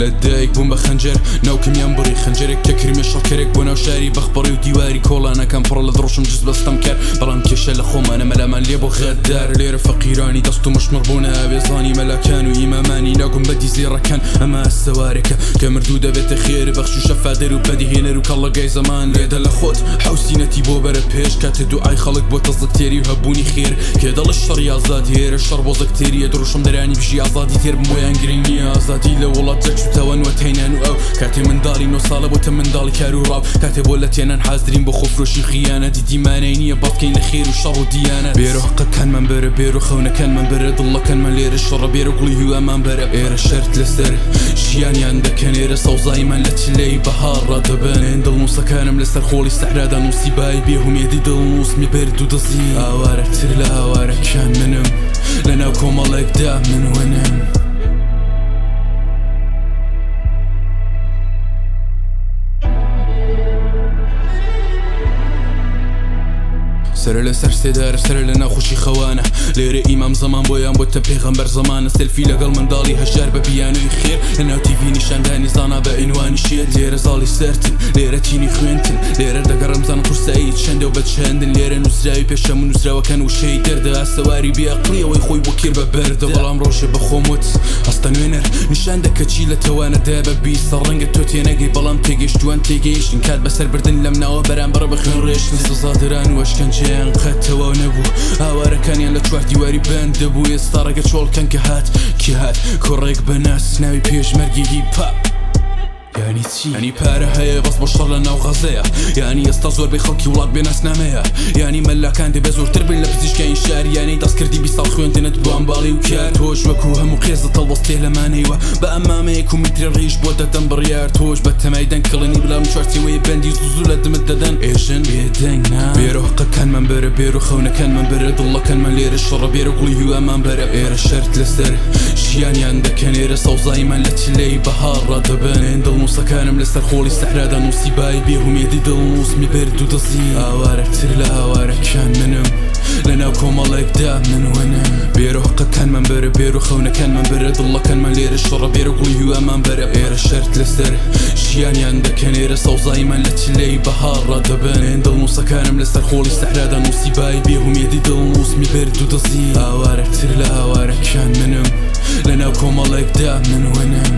لەدایک بووم بە خەنجەر ناوکەم یان بڕی خەنجەرێک کە کریمە شەڕکەرێک بۆ ناو شاری بەخبەڕی و دیواری کۆڵانەکەم پڕە لە دڕۆشم جست بەستەم کرد بەڵام کێشە لە خۆمانە مەلامان لێ بۆ غەدار لێرە فەقیرانی دەست و مشمڕ بوون ئاوێزانی مەلاکان و ئیمامانی ناگوم بە دیزێڕەکان ئەمە سەوارێکە کە مردوو دەبێتە خێر بەخش و شەفادەر و بەدیهێنەر و کەڵەگای زەمان لێدە لە خۆت حوسینەتی بۆ بەرە پێش کاتێ دوعای خەڵک بۆ تەزەکتێری و هەبوونی خێر کێ دەڵە شەڕی ئازادی هێرە شەڕ بۆ زەکتێریە دڕۆشم دەرانی بژی ئازادی تێر بمۆیان گرنگ نییە ئازادی لە وڵات جەکشتەوەن و تەینان و ئەو کاتێ منداڵی 9 ساڵە بۆتە منداڵی کار و ڕاو کاتێ بۆ لە تێنان حازرین بۆ خۆفرۆشی خیانەتی دیمانەی نییە بەڵکەین لە خێر و شەڕ و دیانەت بێرە حەقەکانمان بەرە بێر و خەونەکانمان بەرە دڵەکانمان لێرە شەڕە بێرە گوڵی هیوامان بەرە ئێرە شەرت لەسەر ژیانیان دەکەن ئێرە سەوزایمان لە چلەی بەهار ڕادەبەن دڵنووسەکانم لەسەر خۆڵی سەحرادا نووسیبای بێهومێدی دڵنووسمی بەرد و دەزی ئاوارەتر لە ئاوارەکان منم لەناو کۆمەڵێکدا من وەنم سەرە لەسەر سێدارە سەرە لە ناوخۆشی خەوانە لێرە ئیمام زەمان بۆیان بۆتە پێغەمبەر زەمانە سەلفی لەگەڵ منداڵی هەژار بە بیانووی خێر لەناو تیڤی نیشاندانی زانا بە ئینوانی شێر لێرە زاڵی سەرتن لێرە تینی خوێنتن لێرە دەگەڕم زان قورسایی چەندە و بە چەندن لێرە نووسراوی پێشەم و نووسراوەکان وشەی دەردە سەواری بیاقلیەوەی خۆی بۆ کێر بە بەردە بەڵام ڕۆژێ بە خۆموت هەستە نوێنەر نیشان دەکە چی لە تەوانەدا بە بیستە ڕەنگە تۆ تێنەگەی بەڵام تێگەیشتوان تێگەیشتن کات بەسەر بردن لەم ناوە بەرامبەر بە خوێن ڕێشتن سزادران و ئەشکەنجەیان قەتەوە نەبوو ئاوارەکانیان لە چوار دیواری بند دەبوو ئێستا ڕێگە چۆڵکەن کە هات کی هات کۆڕێک بەناس ناوی پێشمەرگی هیپاپ یعنی چی؟ یعنی پارە هەیە بەس بۆ شەڕ لە ناو غەزەیە یعنی ئێستا زۆربەی خەڵکی وڵات بێناسنامەیە یعنی مەلاکان دەبێ زۆرتر بن لە پزیشکایی شار یعنی دەستکردی 20 ساڵ خوێندنت بۆ ئەمباڵی و کار تۆش وەکو هەموو قێزت هەڵوەستێ لەمانەیوە بە ئەمامەیەک و میتری ڕیش بۆ دەدەم بڕیار تۆش بە تەمای دەنگ کڵنی بلام چوارچێوەی بەندی زوو لە دمت دەدەن ئێژن بێدەنگ نا بێرە حەقەکانمان بەرە بێر و خەونەکانمان بەرە دڵەکانمان لێرە شەڕە بێرە گوڵی هیوامان بەرە ئێرە شەرت لەسەر ژیانیان دەکەن ئێرە سەوزایمان لە چلەی بەهار ڕادەبەن دڵنووسەکانم لەسەر خۆڵی سەحرادا نووسیبای بێهومێدی دڵنووسمی بەرد و دەزی ئاوارەتر لە ئاوارەکان منم لەناو کۆمەڵێکدا من وەنم بێرە حەقەکانمان بەرە بێر و خەونەکانمان بەرە دڵەکانمان لێرە شەڕە بێرە گوڵی هیوامان بەرە ئێرە شەرت لەسەر ژیانیان دەکەن ئێرە سەوزایمان لە چلەی بەهار ڕادەبەن دڵنووسەکانم لەسەر خۆڵی سەحرادا نووسیبای بێهومێدی دڵنووسمی بەرد و دەزی ئاوارەتر لە ئاوارەکان منم لەناو کۆمەڵێکدا من وەنم